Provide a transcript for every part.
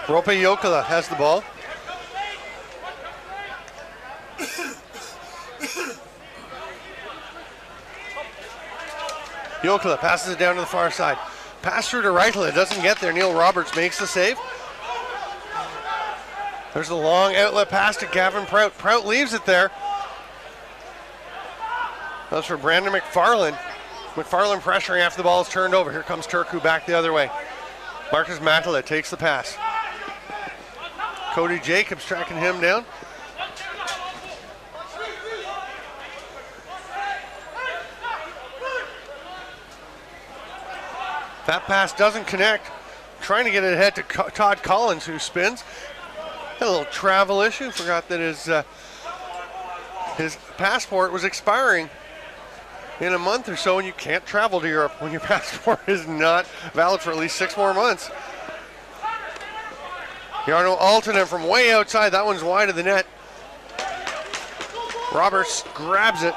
Rope Jokela has the ball. Jokela passes it down to the far side. Pass through to Reitela, doesn't get there. Neil Roberts makes the save. There's a long outlet pass to Gavin Prout. Prout leaves it there. That's for Brandon McFarland. McFarland pressuring after the ball is turned over. Here comes Turku back the other way. Marcus Matala takes the pass. Cody Jacobs tracking him down. That pass doesn't connect. Trying to get it ahead to Todd Collins, who spins. Had a little travel issue. Forgot that his passport was expiring in a month or so, and you can't travel to Europe when your passport is not valid for at least 6 more months. Jarno Aaltonen from way outside. That one's wide of the net. Roberts grabs it,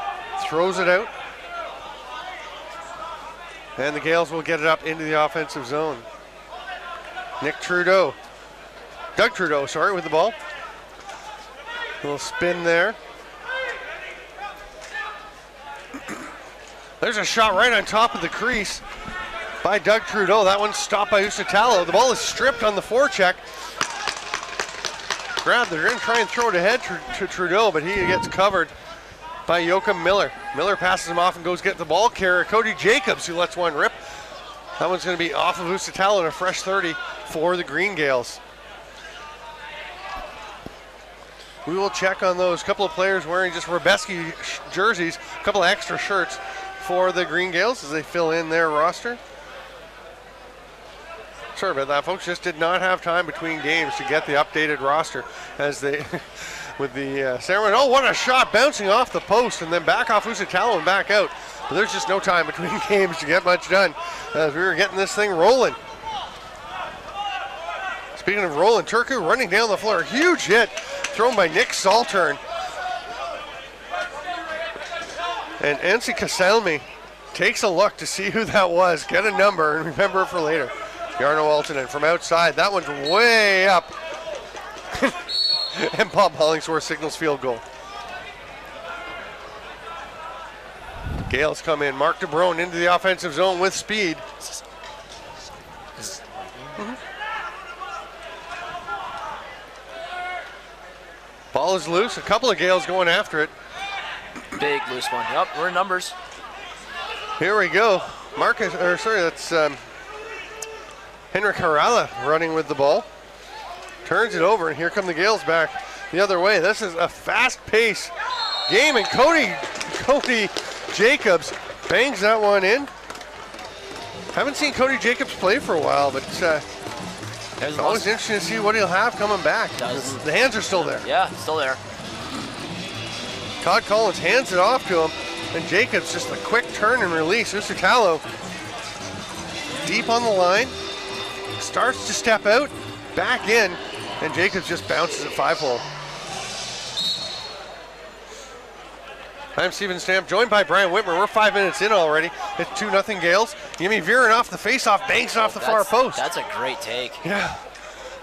throws it out. And the Gaels will get it up into the offensive zone. Doug Trudeau, with the ball. A little spin there. There's a shot right on top of the crease by Doug Trudeau. That one's stopped by Usitalo. The ball is stripped on the forecheck. Grabbed. They're going to try and throw it ahead to Trudeau, but he gets covered by Joachim Miller. Miller passes him off and goes get the ball carrier, Cody Jacobs, who lets one rip. That one's going to be off of Usitalo and a fresh 30 for the Green Gaels. We will check on those couple of players wearing just Hřebeský jerseys, a couple of extra shirts for the Green Gaels as they fill in their roster. Sorry about that, folks. Just did not have time between games to get the updated roster as they, with the ceremony. Oh, what a shot, bouncing off the post and then back off Usitalo and back out. But there's just no time between games to get much done as we were getting this thing rolling. Speaking of rolling, Turku running down the floor. Huge hit thrown by Nick Saltern. And Ansi Kaselmi takes a look to see who that was, get a number, and remember it for later. Jarno Aaltonen from outside. That one's way up. And Bob Hollingsworth signals field goal. Gaels come in. Mark DeBrone into the offensive zone with speed. Ball is loose. A couple of Gaels going after it. Big loose one. Yep, we're in numbers. Here we go. That's Henrik Harala running with the ball. Turns it over, and here come the Gaels back the other way. This is a fast-paced game, and Cody Jacobs bangs that one in. Haven't seen Cody Jacobs play for a while, but it's always interesting to see what he'll have coming back. The hands are still there. Yeah, still there. Todd Collins hands it off to him, and Jacobs just a quick turn and release. Usitalo deep on the line, starts to step out, back in, and Jacobs just bounces at 5-hole. I'm Steven Stamp, joined by Brian Whitmer. We're 5 minutes in already. It's 2-0 Gaels. Jimmy veering off the face-off, banks off the far post. That's a great take. Yeah.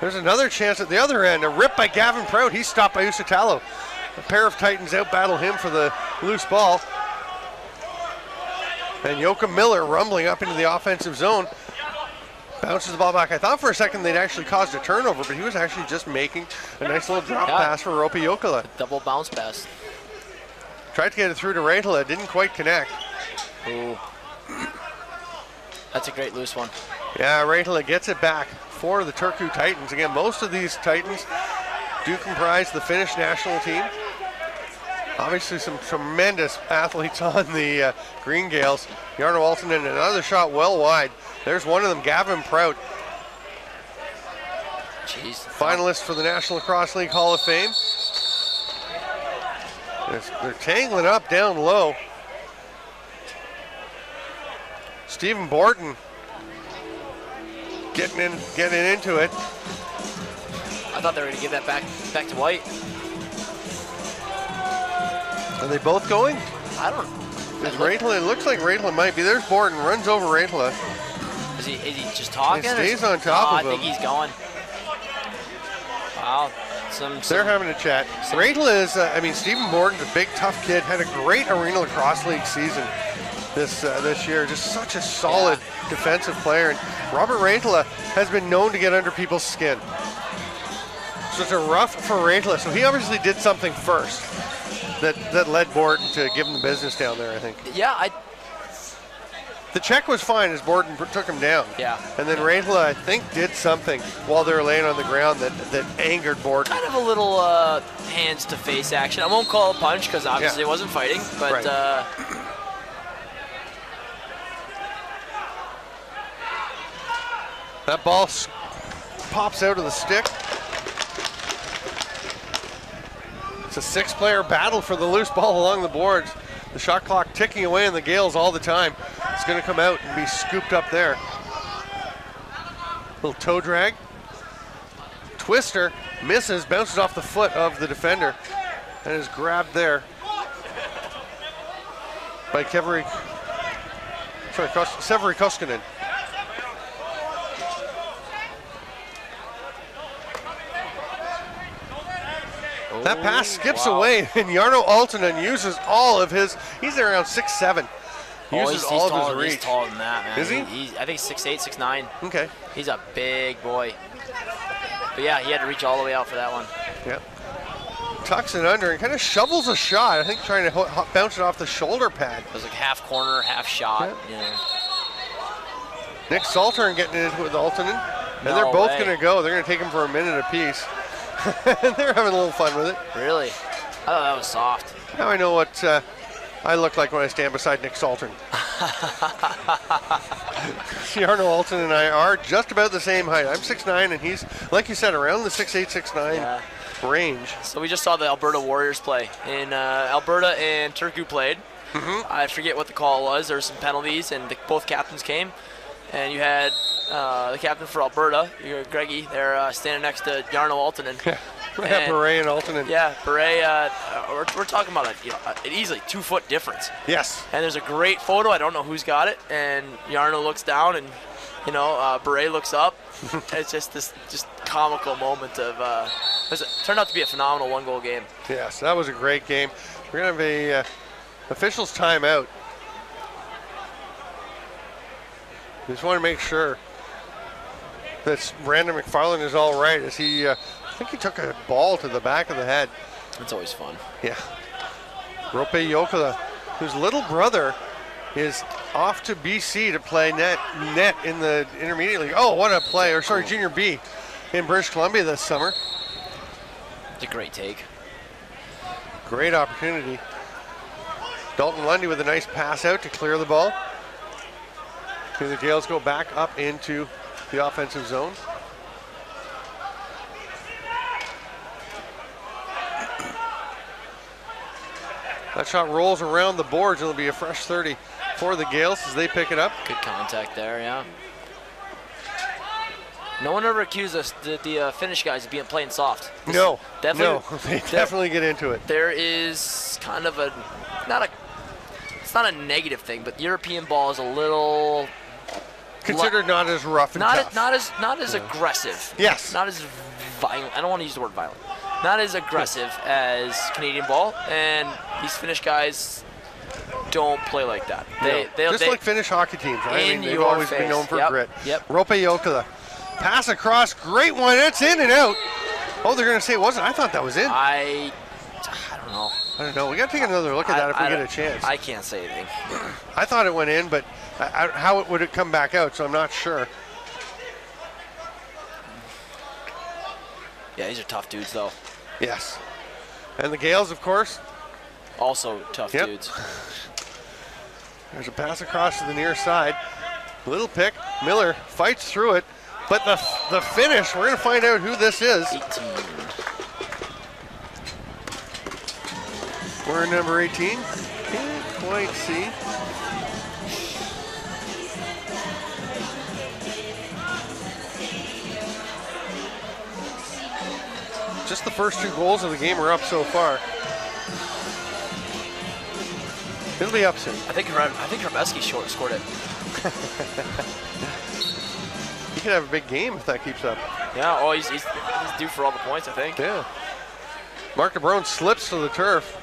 There's another chance at the other end. A rip by Gavin Prout. He's stopped by Usitalo. A pair of Titans out-battle him for the loose ball. And Joachim Miller rumbling up into the offensive zone. Bounces the ball back. I thought for a second they'd actually caused a turnover, but he was actually just making a nice little drop pass for Rope Jokela. Double bounce pass. Tried to get it through to Reitela, didn't quite connect. Ooh. That's a great loose one. Yeah, Reitela gets it back for the Turku Titans. Again, most of these Titans do comprise the Finnish national team. Obviously some tremendous athletes on the Green Gaels. Jarno Aaltonen, another shot well wide. There's one of them, Gavin Prout. Jeez. Finalist for the National Lacrosse League Hall of Fame. They're tangling up down low. Stephen Borton getting into it. I thought they were going to give that back to White. Are they both going? I don't. Is Reitela? It looks like Reitela might be. There's Borton, runs over Reitela. Is he just talking? He stays on top of him. I think he's going. Wow. They're having a chat. Raytla is, I mean, Stephen Morton's a big, tough kid. Had a great Arena Lacrosse League season this year. Just such a solid defensive player. And Robert Raytla has been known to get under people's skin. So it's a rough for Raytla. So he obviously did something first that led Borden to give him the business down there, I think. Yeah, The check was fine as Borden took him down. Yeah. And then Raytla, I think, did something while they were laying on the ground that angered Borden. kind of a little hands-to-face action. I won't call it a punch because obviously it wasn't fighting, but Right. That ball pops out of the stick. It's a 6-player battle for the loose ball along the boards. The shot clock ticking away in the Gaels all the time. It's going to come out and be scooped up there. Little toe drag. Twister misses, bounces off the foot of the defender, and is grabbed there by Severi Koskinen. That pass skips away, and Jarno Aaltonen uses all of his, he's around 6'7". Uses all of his reach. He's taller than that, man. Is he? I think 6'8", 6'9". Okay. He's a big boy. But yeah, he had to reach all the way out for that one. Yep. Tucks it under and kind of shovels a shot. I think trying to bounce it off the shoulder pad. It was like half corner, half shot. Yep. Yeah. Nick Saltern getting it with Aaltonen. And No they're both way. going to go. They're going to take him for a minute apiece. And they're having a little fun with it. Really? I thought that was soft. Now I know what I look like when I stand beside Nick Saltern. Jarno Aaltonen and I are just about the same height. I'm 6'9", and he's, like you said, around the 6'8", 6'9". Range. So we just saw the Alberta Warriors play. In Alberta and Turku played. I forget what the call was. There were some penalties, and both captains came. And you had the captain for Alberta, Greggy, there standing next to Jarno Aaltonen. Beret and Aaltonen. Yeah, Beret. We're talking about an easily 2-foot difference. Yes. And there's a great photo. I don't know who's got it. And Jarno looks down, and Beret looks up. It's just this comical moment of. It turned out to be a phenomenal 1-goal game. Yes, that was a great game. We're gonna have a officials timeout. Just want to make sure that Brandon McFarland is all right, as he, I think he took a ball to the back of the head. That's always fun. Yeah. Rope Jokela, whose little brother is off to BC to play net in the intermediate league. Oh, what a play, or sorry, Junior B in British Columbia this summer. It's a great take. Great opportunity. Dalton Lundy with a nice pass out to clear the ball. The Gaels go back up into the offensive zone. That shot rolls around the boards, and it'll be a fresh 30 for the Gaels as they pick it up. Good contact there, yeah. No one ever accused us, the Finnish guys, of playing soft. No, they Definitely definitely get into it. There is kind of it's not a negative thing, but European ball is a little Considered not as rough and tough. Not as aggressive. Yes. Not as violent. I don't want to use the word violent. Not as aggressive as Canadian ball, and these Finnish guys don't play like that. Just like Finnish hockey teams, right? I mean, they've always been known for grit. Yep. Rope Jokela. Pass across, great one, it's in and out. Oh, they're going to say it wasn't. I thought that was in. I don't know. I don't know. We got to take another look at that if we get a chance. I can't say anything. I thought it went in, but how would it come back out? So I'm not sure. Yeah, these are tough dudes, though. Yes. And the Gaels, of course. Also tough dudes. There's a pass across to the near side. Little pick. Miller fights through it. But the finish, we're going to find out who this is. 18. We're in number 18. Can't quite see. Just the first 2 goals of the game are up so far. It'll be up soon. I think Hřebeský scored it. He could have a big game if that keeps up. Yeah, oh, he's due for all the points, I think. Yeah. Mark DeBrone slips to the turf.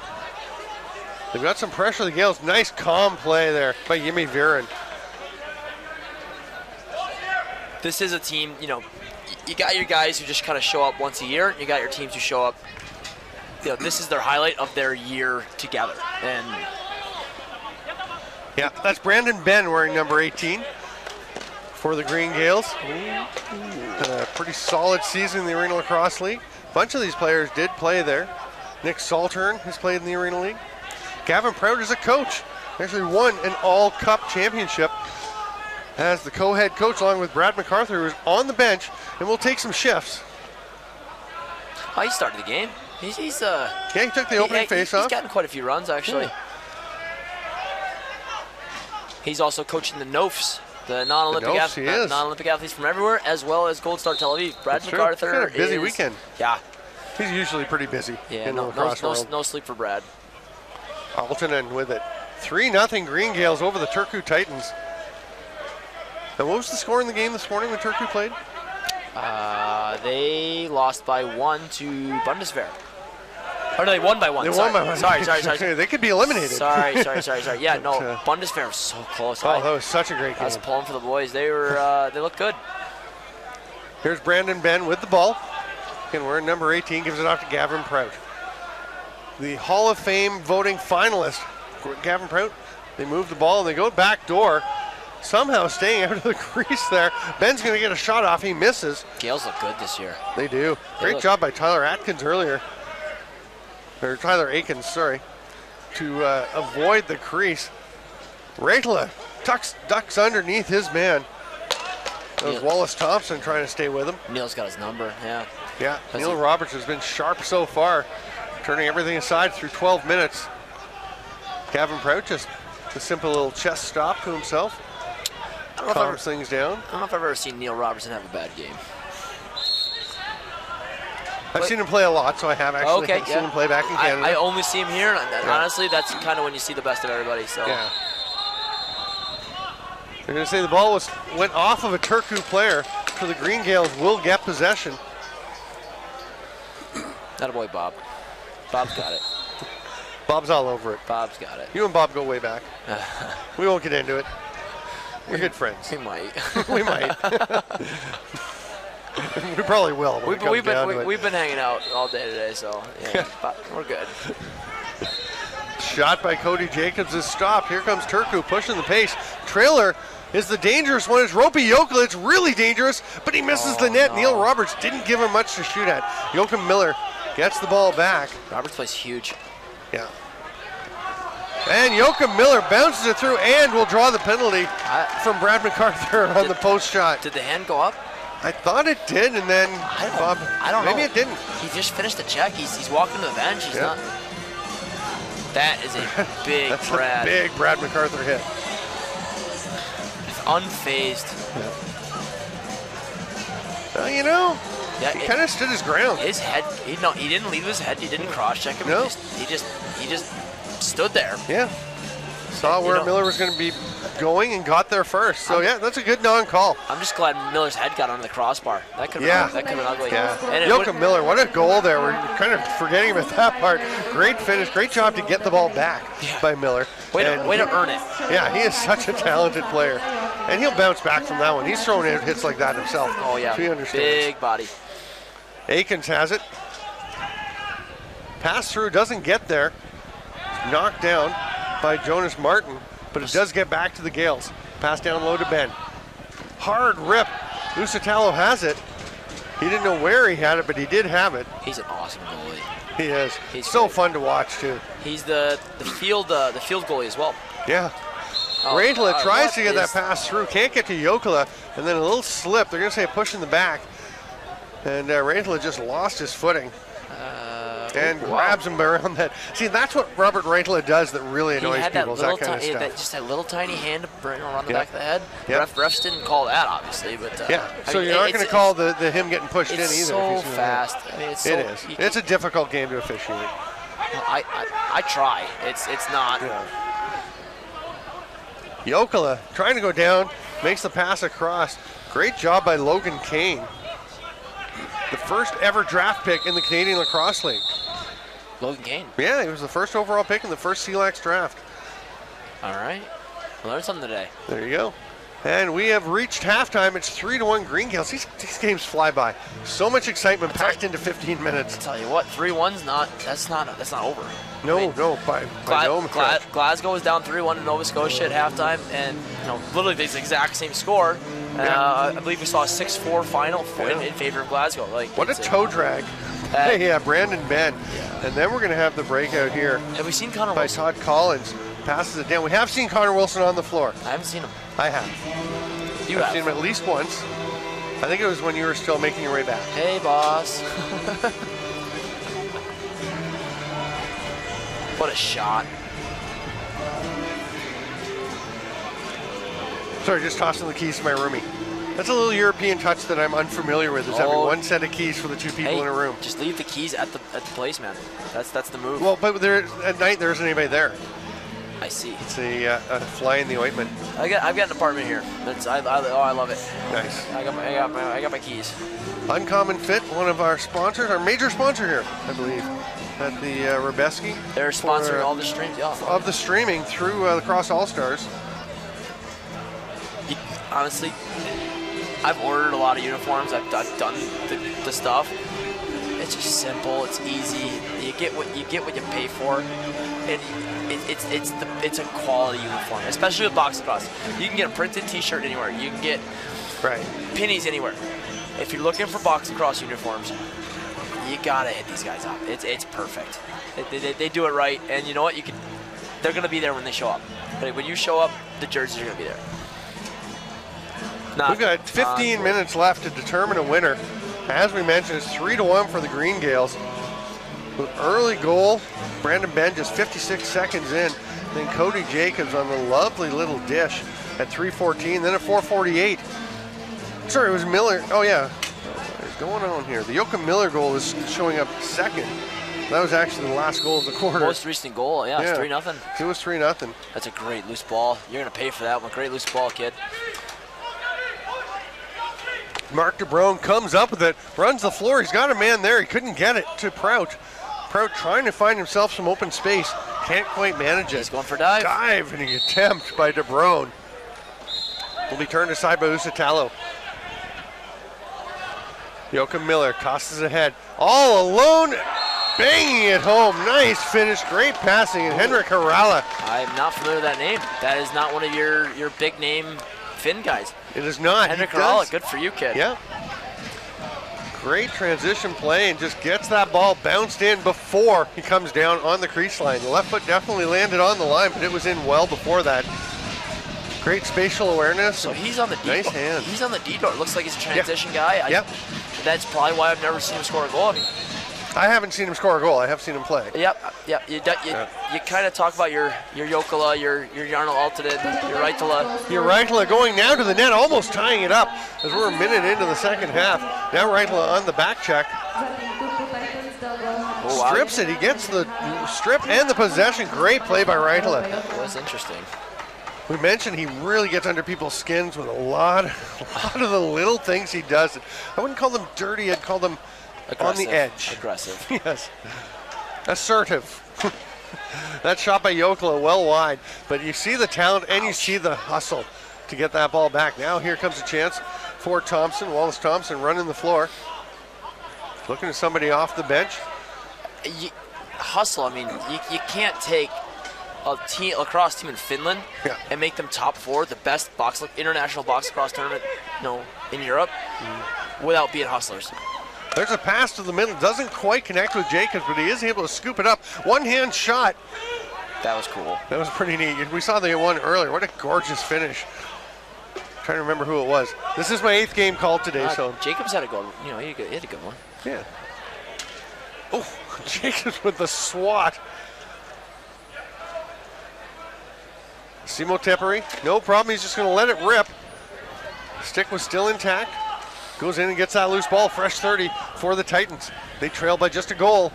They've got some pressure, the Gaels. Nice calm play there by Yimi Viren. This is a team, you know, you got your guys who just kind of show up once a year. You got your teams who show up. You know, this is their highlight of their year together. And yeah, that's Brandon Ben wearing number 18 for the Green Gaels. A pretty solid season in the Arena Lacrosse League. A bunch of these players did play there. Nick Saltern has played in the Arena League. Gavin Prout is a coach. Actually won an all-cup championship as the co-head coach, along with Brad MacArthur, who is on the bench and will take some shifts. Oh, he started the game. Yeah, he took the opening face-off. He's gotten quite a few runs, actually. Yeah. He's also coaching the NOFs, the non-Olympic athletes from everywhere, as well as Gold Star Tel Aviv. Brad MacArthur. Kind of busy weekend. Yeah. He's usually pretty busy. Yeah, in the lacrosse world. No sleep for Brad. Altonen with it. 3-0 Green Gaels over the Turku Titans. And what was the score in the game this morning when Turku played? They lost by 1 to Bundeswehr. Or no, they won by 1. They won by 1. Sorry. They could be eliminated. Sorry. Yeah, no, Bundeswehr was so close. Oh, that was such a great game. I was pulling for the boys. They were, they looked good. Here's Brandon Ben with the ball. Again, wearing number 18, gives it off to Gavin Prout. The Hall of Fame voting finalist, Gavin Prout. They move the ball and they go back door. Somehow staying out of the crease there. Ben's going to get a shot off. He misses. Gaels look good this year. They do. Great job by Tyler Atkins earlier. Or Tyler Akins, sorry. To avoid the crease. Raitla ducks underneath his man. That was Wallace Thompson trying to stay with him. Neil's got his number, yeah. Yeah, Neil Roberts has been sharp so far, turning everything aside through 12 minutes. Gavin Prout just a simple little chest stop to himself. Calms things down. I don't know if I've ever seen Neil Robertson have a bad game. I've seen him play a lot, so I have actually seen him play back in Canada. I only see him here, and honestly, that's kind of when you see the best of everybody. So. Yeah. They're going to say the ball went off of a Turku player, so the Green Gaels will get possession. That a boy, Bob. Bob's got it. Bob's all over it. Bob's got it. You and Bob go way back. We won't get into it. We're good friends. We might. We might. We probably will. We've been hanging out all day today, so yeah, we're good. Shot by Cody Jacobs is stopped. Here comes Turku pushing the pace. Trailer is the dangerous one. It's Ropey Yokel. It's really dangerous, but he misses the net. No. Neil Roberts didn't give him much to shoot at. Joachim Miller gets the ball back. Roberts plays huge. Yeah. And Joachim Miller bounces it through and will draw the penalty from Brad MacArthur on the post shot. Did the hand go up? I thought it did, and then I don't know. Maybe it didn't. He just finished the check. He's walking to the bench. He's not. That is a big That's Brad. A big Brad MacArthur hit. Unfazed. Well, you know, he kind of stood his ground. His head. He didn't leave his head. He didn't cross check him. No. He just stood there. Yeah. Saw where Miller was going to be going and got there first. So yeah, that's a good non-call. I'm just glad Miller's head got on the crossbar. That could have been ugly. Yeah. Joachim Miller, what a goal there. We're kind of forgetting about that part. Great finish. Great job to get the ball back by Miller. Way to earn it. Yeah, he is such a talented player. And he'll bounce back from that one. He's thrown out hits like that himself. Oh yeah, so he understands. Big body. Akins has it. Pass through, doesn't get there. Knocked down by Jonas Martin, but it does get back to the Gaels. Pass down low to Ben. Hard rip. Usitalo has it. He didn't know where he had it, but he did have it. He's an awesome goalie. He is. He's so great. Fun to watch too. He's the field goalie as well. Yeah. Raitla tries to get that pass through, can't get to Jokela, and then a little slip. They're going to say a push in the back, and Raitla just lost his footing. And grabs him around that. See, that's what Robert Raitla does that really annoys people, is that kind of stuff. Just that little tiny hand to bring around the back of the head. Refs didn't call that, obviously. But so you're not going to call the him getting pushed in either. It's so fast. I mean, it is. It's a difficult game to officiate. I try. It's not. Jokela trying to go down, makes the pass across. Great job by Logan Kane. The first ever draft pick in the Canadian Lacrosse League. Logan Kane. Yeah, he was the first overall pick in the first CLAX draft. All right. I learned something today. There you go. And we have reached halftime. It's 3-1 Green Gaels. These games fly by. So much excitement packed into 15 minutes. I tell you what, 3-1's that's not over. No, I mean, no, by no means. Glasgow was down 3-1 to Nova Scotia at halftime, and literally the exact same score. I believe we saw a 6-4 final in favor of Glasgow. What a toe drag. Brandon Ben. Yeah. And then we're going to have the breakout here. Have we seen Connor Wilson? Wilson? By Todd Collins. Passes it down. We have seen Connor Wilson on the floor. I haven't seen him. I have. I've seen him at least once. I think it was when you were still making your way back. Hey, boss. What a shot. Sorry, just tossing the keys to my roomie. That's a little European touch that I'm unfamiliar with, is having one set of keys for the two people in a room. Just leave the keys at the place, man. That's the move. Well, but at night there isn't anybody there. I see. It's a fly in the ointment. I've got an apartment here. I love it. Nice. I got my keys. Uncommon Fit, one of our sponsors, our major sponsor here, I believe, at the Hřebeský. They're sponsoring all the streams, of the streaming through Lacrosse All Stars. Honestly, I've ordered a lot of uniforms. I've done the stuff. It's just simple. It's easy. You get what you pay for, and it's a quality uniform, especially with box lacrosse. You can get a printed T-shirt anywhere. You can get pennies anywhere. If you're looking for box lacrosse uniforms, you gotta hit these guys up. It's perfect. They do it right, and you know what? They're gonna be there when they show up. When you show up, the jerseys are gonna be there. We've got 15 minutes left to determine a winner. As we mentioned, it's 3-1 for the Green Gaels. With early goal, Brandon Ben just 56 seconds in. Then Cody Jacobs on the lovely little dish at 3:14. Then at 4:48. Sorry, it was Miller. Oh yeah, what is going on here? The Joachim Miller goal is showing up second. That was actually the last goal of the quarter. Most recent goal, it's 3-0. It was 3-0. That's a great loose ball. You're gonna pay for that one. Great loose ball, kid. Mark DeBrone comes up with it, runs the floor. He's got a man there. He couldn't get it to Prout. Prout trying to find himself some open space. Can't quite manage it. He's going for dive. Diving attempt by DeBrone. Will be turned aside by Usatalo. Joachim Miller tosses ahead. All alone, banging it home. Nice finish, great passing. And Henrik Harala. I'm not familiar with that name. That is not one of your big name Finn guys. It is not. Henrik Harala, good for you, kid. Yeah. Great transition play and just gets that ball bounced in before he comes down on the crease line. The left foot definitely landed on the line, but it was in well before that. Great spatial awareness. So he's on the D. Nice hand. He's on the D door. Looks like he's a transition guy. That's probably why I've never seen him score a goal. I haven't seen him score a goal. I have seen him play. Yep. You kind of talk about your Jokela, your Jarno Altonen, your Raitala. Your Raitala going now to the net, almost tying it up as we're a minute into the second half. Now Raitala on the back check. Strips it. He gets the strip and the possession. Great play by Raitala. That was interesting. We mentioned he really gets under people's skins with a lot of the little things he does. I wouldn't call them dirty. I'd call them on the edge. Aggressive. Yes. Assertive. That shot by Jokela well wide, but you see the talent and you see the hustle to get that ball back. Now here comes a chance for Thompson. Wallace Thompson running the floor. Looking at somebody off the bench. Hustle, I mean, you can't take a lacrosse team in Finland and make them top 4, the best international box lacrosse tournament in Europe, without being hustlers. There's a pass to the middle, doesn't quite connect with Jacobs, but he is able to scoop it up. One-hand shot. That was cool. That was pretty neat. We saw the one earlier. What a gorgeous finish. Trying to remember who it was. This is my 8th game called today, so. Jacobs had a good, he had a good one. Yeah. Oh, Jacobs with the swat. Simo Teperi, no problem. He's just going to let it rip. Stick was still intact. Goes in and gets that loose ball. Fresh 30 for the Titans. They trail by just a goal.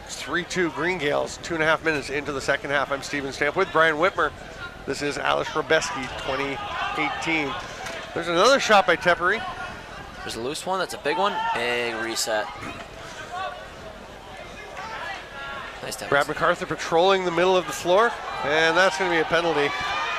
It's 3-2 Green Gaels, 2.5 minutes into the second half. I'm Steven Stamp with Brian Whitmer. This is Aleš Hřebeský 2018 There's another shot by Teppery. There's a loose one. That's a big one. Big reset. Nice Teppery. Brad MacArthur patrolling the middle of the floor, and that's going to be a penalty.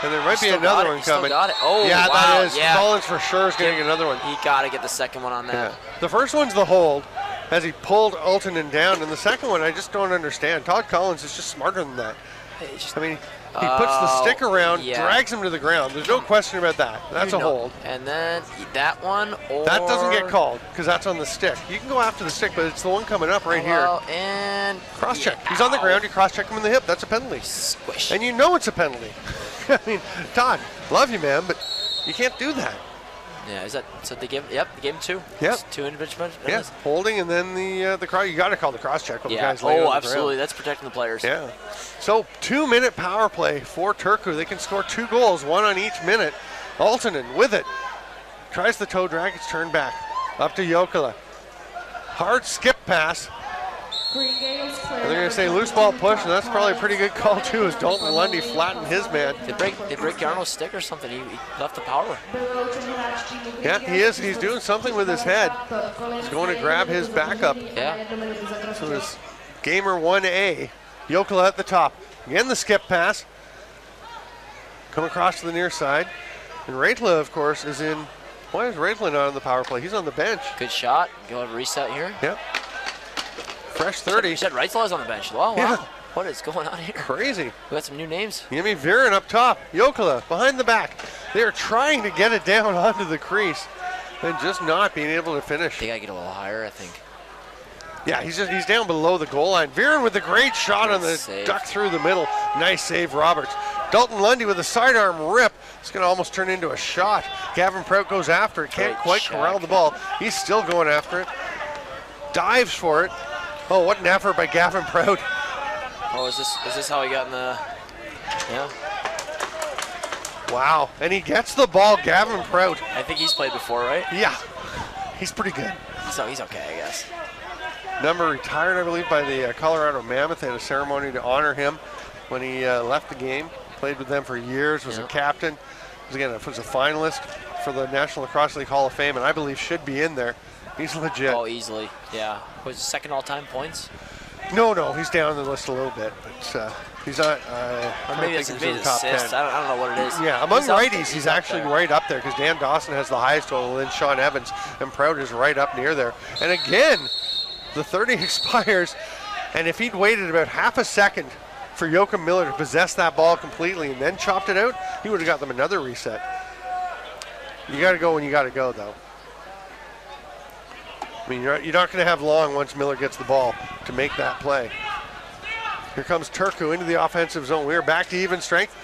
And there might be another one coming. Got it. Oh, yeah, wow. that is. Yeah. Collins for sure is getting another one. He got to get the second one on that. Yeah. The first one's the hold, as he pulled Altonen down, and the second one I just don't understand. Todd Collins is just smarter than that. I mean, he puts the stick around, drags him to the ground. There's no question about that. That's a hold. And then that one, or... That doesn't get called, because that's on the stick. You can go after the stick, but it's the one coming up right here. And... Cross-check. He's on the ground, you cross-check him in the hip. That's a penalty. Squish. And you know it's a penalty. I mean, Todd, love you, man, but you can't do that. Yeah, is that so? They gave him 2. Yep. 2 individual. Yeah, holding and then the cross. You got to call the cross check when the guy's laying on the absolutely. ground. That's protecting the players. Yeah. So 2-minute power play for Turku. They can score 2 goals, 1 on each minute. Altonen with it. Tries the toe drag. It's turned back. Up to Jokela. Hard skip pass. And they're going to say loose ball push, and that's probably a pretty good call too, as Dalton Lundy flattened his man. They break Yarno's stick or something. He left the power. Yeah, he is. He's doing something with his head. He's going to grab his backup. Yeah. So this gamer 1A. Jokela at the top. Again, the skip pass. Come across to the near side. And Raitla, of course, is in. Why is Raitla not on the power play? He's on the bench. Good shot. Go have a reset here. Yep. Fresh 30. You said Reitzlaw is on the bench. Oh, wow. Yeah. What is going on here? Crazy. We got some new names. Yemi Viren up top. Jokela behind the back. They are trying to get it down onto the crease and just not being able to finish. They got to get a little higher, I think. Yeah, he's down below the goal line. Viren with a great shot on the save. duck through the middle. Nice save, Roberts. Dalton Lundy with a sidearm rip. It's going to almost turn into a shot. Gavin Prout goes after it. Can't quite corral the ball. He's still going after it. Dives for it. Oh, what an effort by Gavin Prout. Oh, is this how he got in the... Yeah. Wow, and he gets the ball, Gavin Prout. I think he's played before, right? Yeah, he's pretty good. So he's okay, I guess. Number retired, I believe, by the Colorado Mammoth. They had a ceremony to honor him when he left the game. Played with them for years, was a captain. Was a finalist for the National Lacrosse League Hall of Fame, and I believe should be in there. He's legit. Oh, easily, yeah. Was second all-time points? No, he's down the list a little bit, but he's not. Or maybe it's the top 10. I don't know what it is. Yeah, among righties, he's actually right up there, because Dan Dawson has the highest total, then Sean Evans, and Prout is right up near there. And again, the 30 expires, and if he'd waited about half a second for Joachim Miller to possess that ball completely and then chopped it out, he would have got them another reset. You got to go when you got to go, though. I mean, you're not going to have long once Miller gets the ball to make that play. Here comes Turku into the offensive zone. We're back to even strength.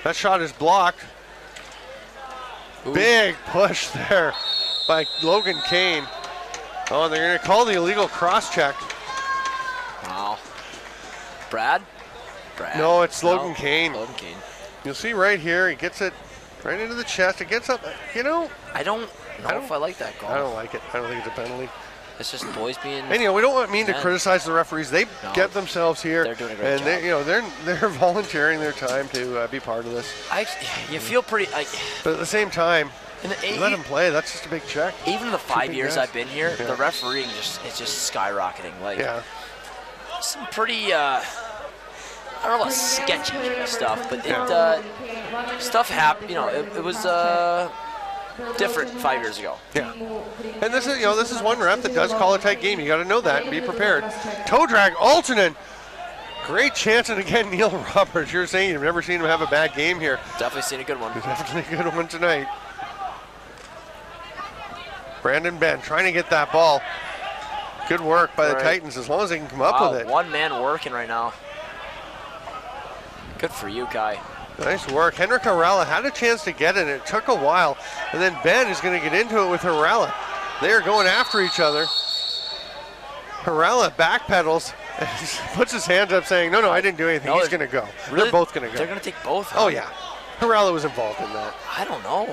That shot is blocked. Ooh. Big push there by Logan Kane. Oh, and they're going to call the illegal cross-check. Wow. Brad? No, it's Logan Kane. Logan Kane. You'll see right here, he gets it right into the chest. It gets up, I don't know if I like that call. I don't like it. I don't think it's a penalty. It's just boys being. And we don't mean to criticize the referees. They get themselves here. They're doing a great job. They're volunteering their time to be part of this. You feel pretty. But at the same time, you let them play. That's just a big check. Even the 5 years I've been here, the refereeing it's just skyrocketing. Some pretty. I don't know about sketchy stuff, but stuff happened. It was. Different 5 years ago. Yeah, and this is one ref that does call a tight game. You got to know that and be prepared. Toe drag, Altonen. Great chance, and again, Neil Roberts. You're saying you've never seen him have a bad game here. Definitely seen a good one. Definitely a good one tonight. Brandon Ben trying to get that ball. Good work by the Titans, as long as they can come up with it. One man working right now. Good for you, Kai. Nice work. Henrik Harala had a chance to get it. It took a while. And then Ben is going to get into it with Harala. They are going after each other. Harala backpedals and puts his hands up saying, no, I didn't do anything. He's going to go. Really? They're both going to go. They're going to take both? Oh, yeah. Harala was involved in that. I don't know.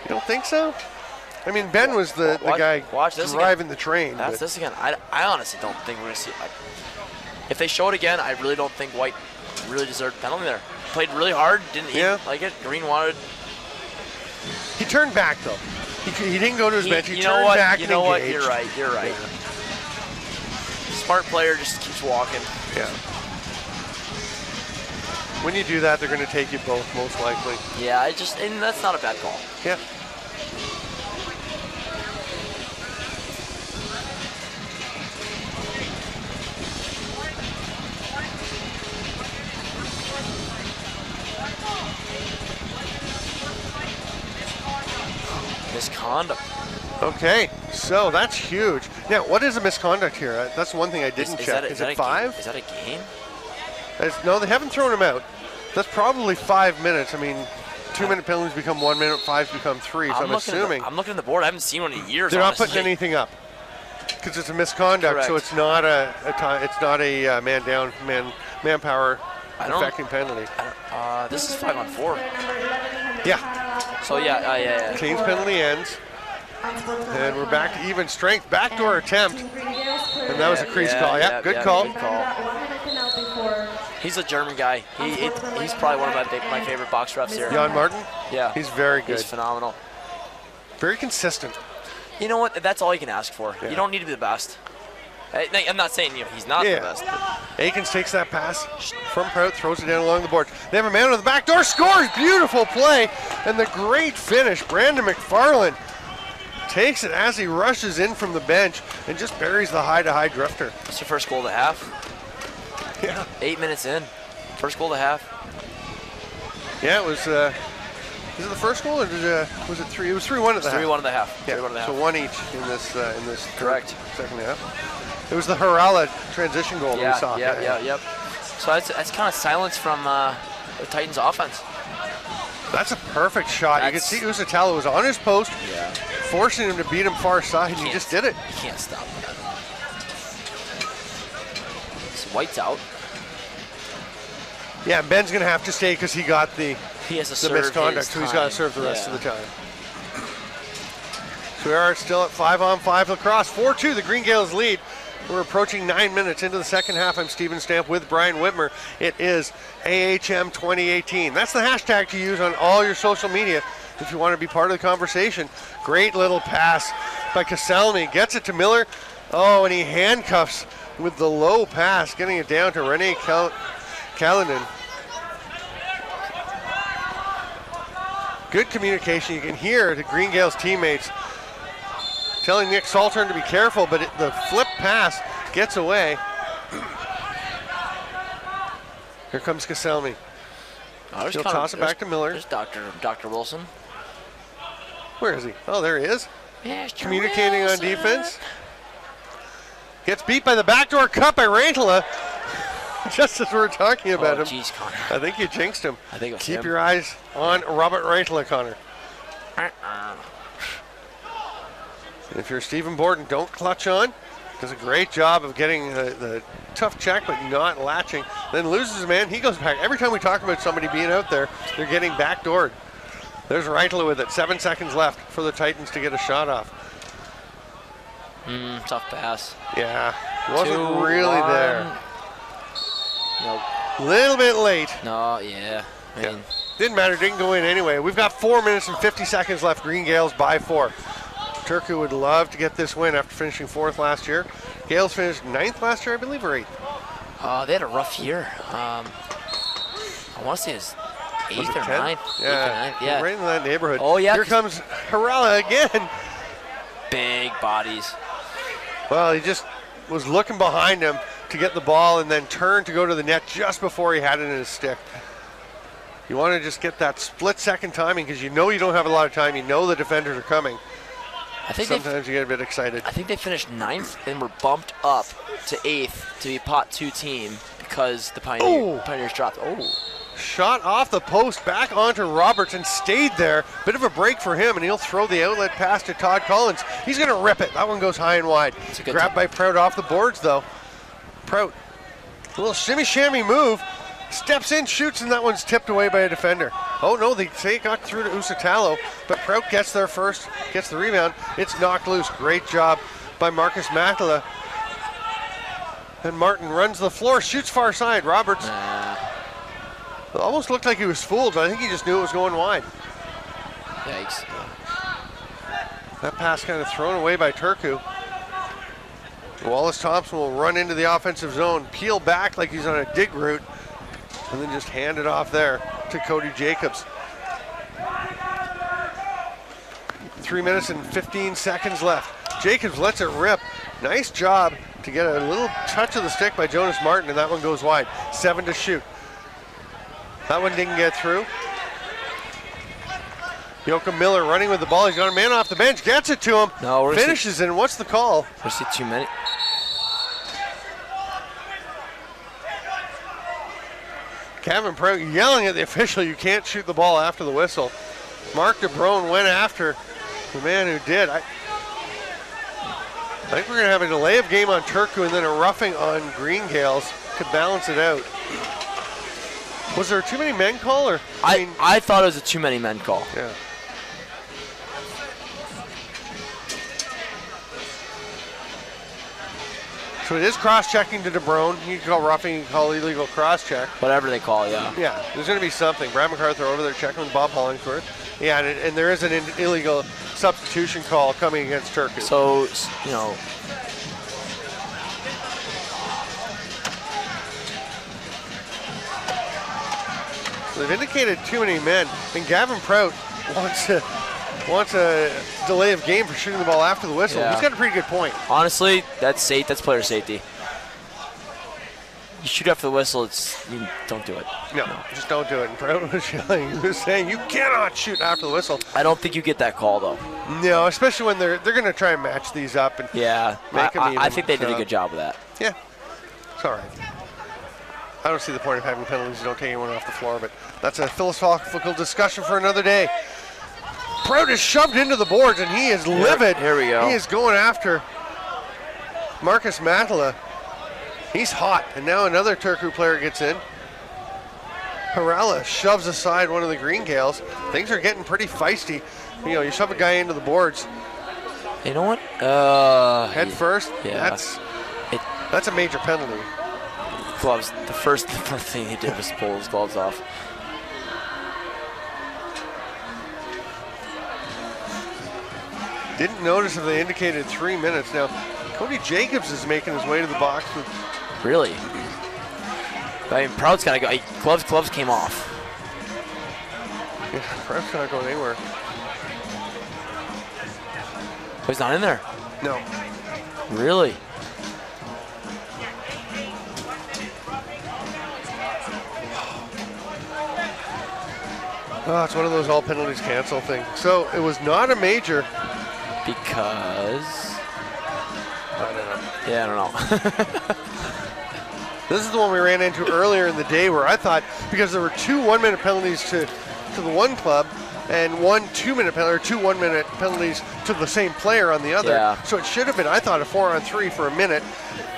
You don't think so? I mean, Ben was the guy driving the train. That's this again. I honestly don't think we're going to see it. If they show it again, I really don't think White really deserved penalty there. Played really hard, didn't like it. Green wanted. He turned back, though. He didn't go to his bench. He turned back and engaged. You know what? You're right. You're right. Yeah. Smart player just keeps walking. Yeah. When you do that, they're going to take you both, most likely. Yeah, and that's not a bad call. Yeah. Misconduct. Okay, so that's huge. Now, what is a misconduct here? That's one thing I didn't check. Is it 5? Is that a game? No, they haven't thrown him out. That's probably 5 minutes. I mean, 2-minute penalties become 1 minute, 5s become 3. So I'm assuming. I'm looking at the board. I haven't seen one in years. They're not putting anything up because it's a misconduct. Correct. So it's not a man down, manpower affecting penalty. This is 5-on-4. Yeah. So yeah. Team's penalty ends. And we're back to even strength. Backdoor attempt. And that was a crease call. Yeah, good call. Good call. He's a German guy. He's probably one of my favorite box refs here. Jan Martin? Yeah. He's very good. He's phenomenal. Very consistent. You know what? That's all you can ask for. Yeah. You don't need to be the best. I'm not saying he's not the best. Aikens takes that pass from Prout, throws it down along the board. They have a man on the back door, scores! Beautiful play. And the great finish. Brandon McFarland takes it as he rushes in from the bench and just buries the high-to-high drifter. That's your first goal of the half. Yeah. 8 minutes in. First goal of the half. Yeah, it was. Is it the first goal or was it 3? It was 3-1 at the half. 3-1 at the half. Yeah. 3-1 at the half. So 1 each in this Correct. second half. It was the Harala transition goal that we saw. Yep. So that's kind of silence from the Titans offense. That's a perfect shot. You can see Usatalo was on his post, forcing him to beat him far side, and he just did it. You can't stop that. So White's out. Yeah, Ben's going to have to stay because he got the misconduct, so he's got to serve the rest of the time. So we are still at 5-on-5 lacrosse. 4-2, the Green Gaels lead. We're approaching 9 minutes into the second half. I'm Steven Stamp with Brian Whitmer. It is AHM 2018. That's the hashtag to use on all your social media if you want to be part of the conversation. Great little pass by Kasalmi. Gets it to Miller. Oh, and he handcuffs with the low pass, getting it down to Rene Callanan. Good communication. You can hear the Green Gaels teammates telling Nick Saltern to be careful, but the flip pass gets away. Here comes Kaselmi. He'll toss it back to Miller. There's Dr. Wilson. Where is he? Oh, there he is. Communicating on defense. Gets beat by the backdoor cut by Rantala. Just as we're talking about him. Geez, Connor. I think you jinxed him. I think it was Keep him. your eyes on Robert Rantala, Connor. If you're Stephen Borden, don't clutch on. Does a great job of getting the tough check, but not latching. Then loses a man. He goes back. Every time we talk about somebody being out there, they're getting backdoored. There's Reitler with it. 7 seconds left for the Titans to get a shot off. Tough pass. Yeah, wasn't really there. Nope. Little bit late. No, yeah. I mean, Didn't matter. Didn't go in anyway. We've got 4 minutes and 50 seconds left. Green Gaels by 4. Turku would love to get this win after finishing 4th last year. Gaels finished 9th last year, I believe, or 8th? they had a rough year. I want to say it's 8th or 9th. Yeah, 8th or 9th, yeah. Right in that neighborhood. Oh, yeah. Here comes Harala again. Big bodies. Well, he just was looking behind him to get the ball and then turned to go to the net just before he had it in his stick. You want to just get that split-second timing because you know you don't have a lot of time. You know the defenders are coming. I think sometimes you get a bit excited. I think they finished 9th and were bumped up to 8th to be pot 2 team because the Pioneers dropped. Shot off the post back onto Roberts and stayed there. Bit of a break for him, and he'll throw the outlet pass to Todd Collins. He's going to rip it. That one goes high and wide. Grabbed by Prout off the boards, though. Prout, a little shimmy-shammy move. Steps in, shoots, and that one's tipped away by a defender. Oh, no, they say it got through to Usatalo, but Prout gets there first, gets the rebound. It's knocked loose. Great job by Marcus Matala. And Martin runs the floor, shoots far side. Roberts. It almost looked like he was fooled, but I think he just knew it was going wide. Yikes. That pass kind of thrown away by Turku. Wallace Thompson will run into the offensive zone, peel back like he's on a dig route, and then just hand it off there to Cody Jacobs. 3 minutes and 15 seconds left. Jacobs lets it rip. Nice job to get a little touch of the stick by Jonas Martin, and that one goes wide. 7 to shoot. That one didn't get through. Joachim Miller running with the ball. He's got a man off the bench, gets it to him, finishes it, and what's the call? We're see too many. Kevin Prout yelling at the official, you can't shoot the ball after the whistle. Mark DeBrone went after the man who did. I think we're going to have a delay of game on Turku and then a roughing on Green Gaels to balance it out. Was there a too many men call? Or I thought it was a too many men call. Yeah. So it is cross-checking to DeBrone. You can call roughing, you can call illegal cross-check. Whatever they call, yeah. Yeah, there's going to be something. Brad MacArthur over there checking with Bob Hollingsworth. Yeah, and there is an illegal substitution call coming against Turku. So, you know. They've indicated too many men, and Gavin Prout wants a delay of game for shooting the ball after the whistle. Yeah. He's got a pretty good point. Honestly, that's safe. That's player safety. You shoot after the whistle, you don't do it. No, just don't do it. And Prout was yelling, he was saying, you cannot shoot after the whistle. I don't think you get that call, though. No, especially when they're going to try and match these up. And yeah, make them even. I think they did a good job of that. Yeah, it's all right. I don't see the point of having penalties. You don't take anyone off the floor, but that's a philosophical discussion for another day. Prout is shoved into the boards, and he is livid. Here we go. He is going after Marcus Matala. He's hot, and now another Turku player gets in. Harala shoves aside one of the Green Gaels. Things are getting pretty feisty. You know, you shove a guy into the boards. You know what? Head first. Yeah. That's a major penalty. Gloves. The first thing he did was pull his gloves off. Didn't notice if they indicated 3 minutes. Now, Cody Jacobs is making his way to the box. Really? I mean, Prout's got to go. Gloves came off. Yeah, Prout's not going anywhere. Oh, he's not in there? No. Really? Oh, it's one of those all penalties cancel things. So it was not a major. Because? I don't know. Yeah, I don't know. This is the one we ran into earlier in the day where I thought, because there were 2 1-minute penalties to the one club and 1 2-minute penalty, or 2 1-minute penalties to the same player on the other. Yeah. So it should have been, I thought, a 4-on-3 for a minute.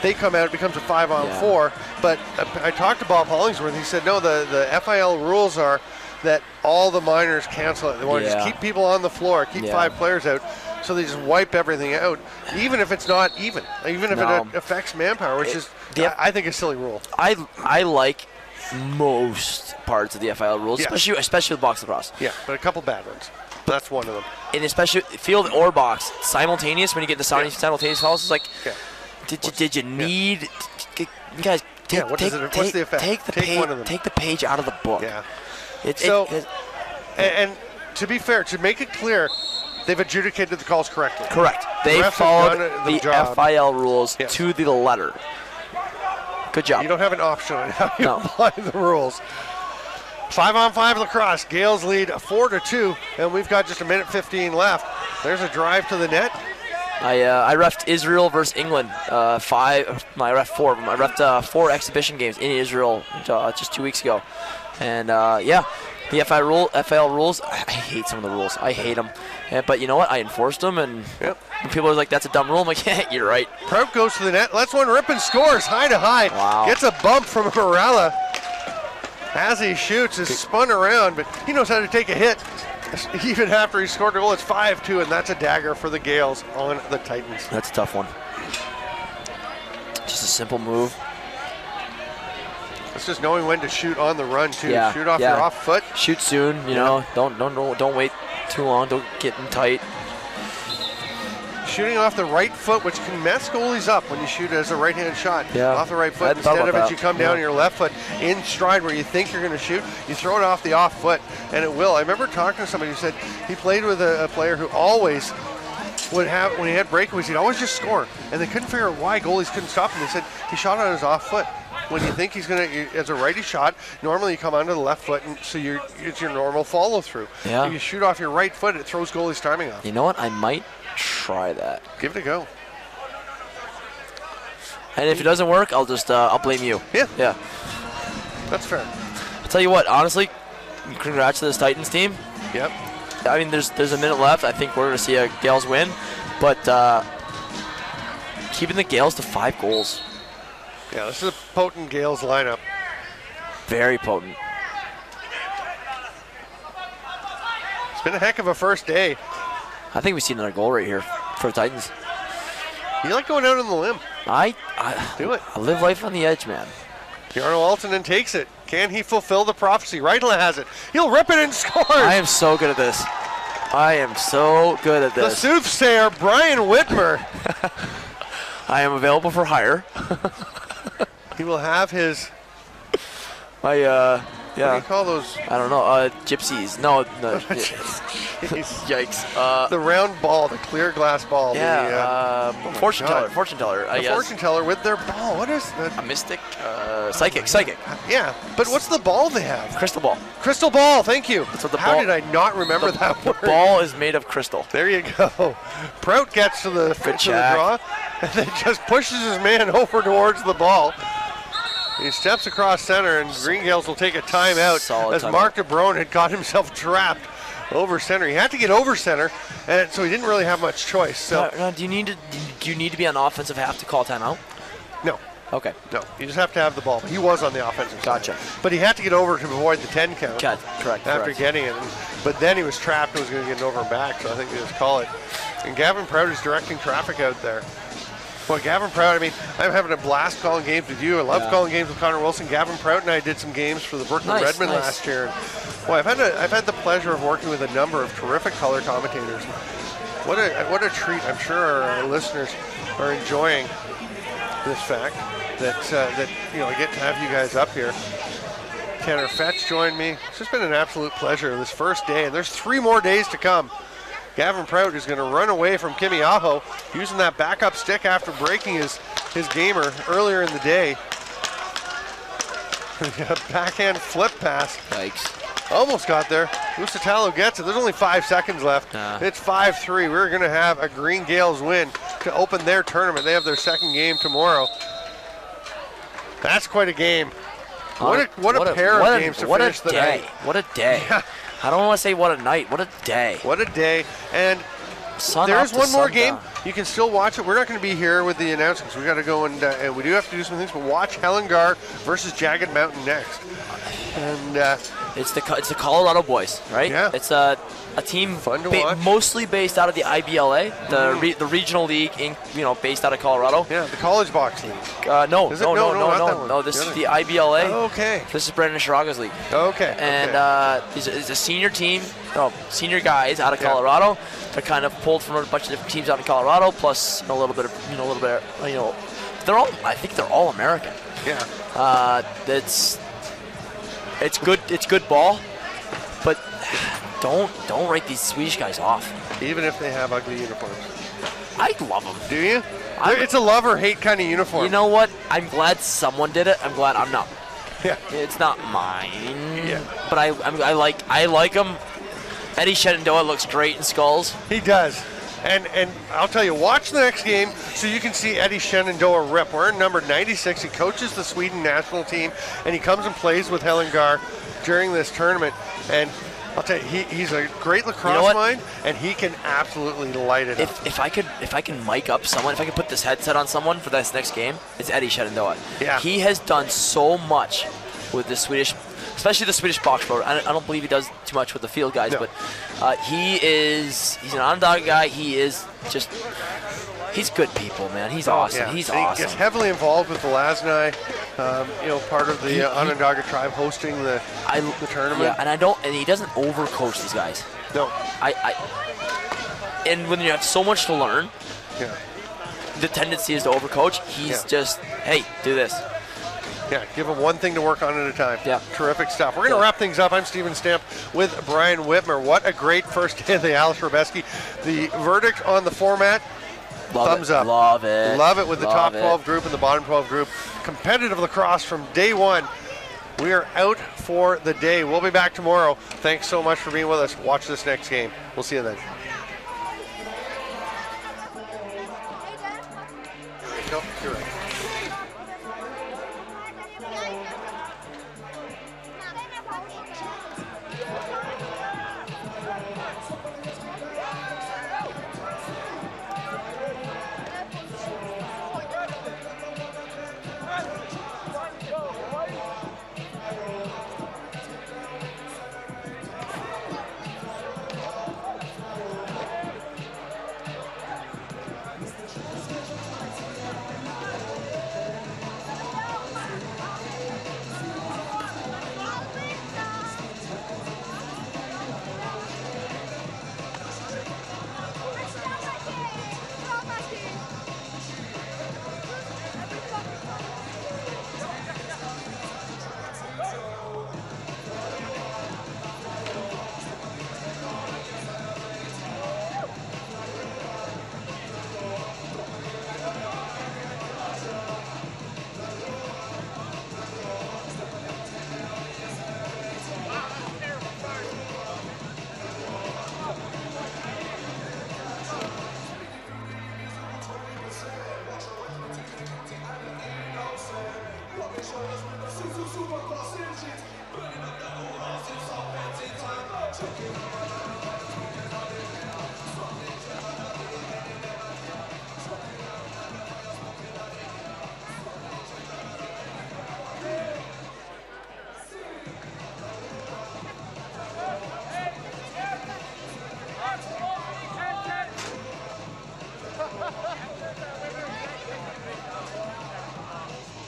They come out, it becomes a 5-on-4. But I talked to Bob Hollingsworth. He said, no, the FIL rules are that all the minors cancel it. They want to just keep people on the floor, keep 5 players out. So they just wipe everything out, even if it's not even if it affects manpower, which is, I think, a silly rule. I like most parts of the FIL rules, especially with box lacrosse. Yeah, but a couple bad ones. That's one of them. And especially field or box, simultaneous, when you get the simultaneous calls, it's like, did you need, you guys, what's the effect? Take the page out of the book. Yeah. And to be fair, to make it clear, they've adjudicated the calls correctly. Correct. They followed the FIL rules to the letter. Good job. You don't have an option on how you apply the rules. 5-on-5 lacrosse. Gaels lead 4-2, and we've got just 1:15 left. There's a drive to the net. I refed Israel versus England. I refed 4 of them. I refed 4 exhibition games in Israel just 2 weeks ago. And the FIL rules, I hate some of the rules. I hate them. But you know what? I enforced them, and when people are like, that's a dumb rule, I'm like, yeah, you're right. Prout goes to the net, lets one rip and scores, high to high. Wow. Gets a bump from Morella. As he shoots, is spun around, but he knows how to take a hit. Even after he scored a goal, it's 5-2, and that's a dagger for the Gaels on the Titans. That's a tough one. Just a simple move. It's just knowing when to shoot on the run too. Yeah, Shoot off your off foot. Shoot soon. You know, don't wait too long. Don't get in tight. Shooting off the right foot, which can mess goalies up when you shoot as a right-hand shot. Yeah. Off the right foot. Instead of it, you come down on your left foot in stride where you think you're going to shoot. You throw it off the off foot, and it will. I remember talking to somebody who said he played with a player who always would have, when he had breakaways, he'd always just score. And they couldn't figure out why goalies couldn't stop him. They said he shot on his off foot. When you think he's going to, as a righty shot, normally you come onto the left foot, and so it's your normal follow-through. Yeah. If you shoot off your right foot, it throws goalies' timing off. You know what? I might try that. Give it a go. And if it doesn't work, I'll blame you. Yeah. Yeah. That's fair. I'll tell you what, honestly, congrats to this Titans team. Yep. I mean, there's a minute left. I think we're going to see a Gaels win, but keeping the Gaels to 5 goals. Yeah, this is a potent Gaels lineup. Very potent. It's been a heck of a first day. I think we see another goal right here for the Titans. You like going out on the limb. I Do it. I live life on the edge, man. Jarno Altonen takes it. Can he fulfill the prophecy? Reitla has it. He'll rip it and score. I am so good at this. I am so good at The this. soothsayer, Brian Whitmer. I am available for hire. He will have his, My what do you yeah. call those? I don't know. Gypsies. No. Yikes. The round ball, the clear glass ball. Yeah. my Fortune God. teller. Fortune teller. I The guess. fortune teller with their ball. What is that? A mystic. Psychic. Psychic. Yeah, but what's the ball they have? Crystal ball. Crystal ball, thank you. That's what the How ball- did I not remember that The word? ball is made of crystal. There you go. Prout gets to the check. draw and then just pushes his man over towards the ball. He steps across center, and Green Gaels will take a timeout Solid as timeout. Mark DeBrone had got himself trapped over center. He had to get over center, and so he didn't really have much choice. So No, do you need to be on offensive half to call timeout? no, Okay. no, you just have to have the ball. He was on the offensive Gotcha. side, but he had to get over to avoid the 10 count. Correct. After getting it, but then he was trapped and was going to get an over and back, so I think they just call it. And Gavin Prout is directing traffic out there. Well, Gavin Prout, I mean, I'm having a blast calling games with you. I love calling games with Connor Wilson. Gavin Prout and I did some games for the Brooklyn Redmond last year. Well, I've had the pleasure of working with a number of terrific color commentators. What a treat! I'm sure our listeners are enjoying this fact that I get to have you guys up here. Tanner Fetch joined me. It's just been an absolute pleasure this first day, and there's 3 more days to come. Gavin Prout is going to run away from Kimi Aho using that backup stick after breaking his gamer earlier in the day. Backhand flip pass. Yikes. Almost got there. Usatalo gets it. There's only 5 seconds left. It's 5-3. We're going to have a Green Gaels win to open their tournament. They have their second game tomorrow. That's quite a game. What a pair of games to finish the night. What a day. I don't want to say what a night. What a day. What a day. And Sun there's up to one more game. sundown. You can still watch it. We're not going to be here with the announcements. We got to go and we do have to do some things. But watch Hellengar versus Jagged Mountain next. And It's the Colorado boys, right? Yeah. It's a team Fun to watch. mostly based out of the IBLA, the regional league, based out of Colorado. yeah, the College Box League. No. Is it? No, not that one. No, this The is other. the IBLA. Okay. This is Brandon Sharaga's league. Okay. And it's a senior team, senior guys out of Yeah. Colorado. They're kind of pulled from a bunch of different teams out of Colorado, plus a little bit. I think they're all American. Yeah. It's good. It's good ball, but don't write these Swedish guys off. Even if they have ugly uniforms. I love them. Do you? It's a love or hate kind of uniform. You know what? I'm glad someone did it. I'm glad I'm not. Yeah. It's not mine. Yeah. But I like them. Eddie Shenandoah looks great in skulls. He does. And I'll tell you, watch the next game so you can see Eddie Shenandoah rip. Wearing number 96. He coaches the Sweden national team, and he comes and plays with Hellengar during this tournament. And I'll tell you, he's a great lacrosse mind, and he can absolutely light it up. If I can mic up someone, if I can put this headset on someone for this next game, it's Eddie Shenandoah. Yeah. He has done so much with the Swedish, especially the Swedish box pro. I don't believe he does too much with the field guys, No. but he's an Onondaga guy. He is just He's good people, man. He's awesome. Yeah. He's and awesome. He gets heavily involved with the Lasnai, part of the Onondaga tribe hosting the tournament. Yeah, and he doesn't overcoach these guys. No. And when you have so much to learn, the tendency is to overcoach. He's just, hey, do this. Yeah, give him one thing to work on at a time. Yeah. Terrific stuff. We're going to wrap things up. I'm Stephen Stamp with Brian Whitmer. What a great first day of the Aleš Hřebeský. The verdict on the format, thumbs up. Love it. Love it with the top 12 group and the bottom 12 group. Competitive lacrosse from day one. We are out for the day. We'll be back tomorrow. Thanks so much for being with us. Watch this next game. We'll see you then. Nope, you're right. Super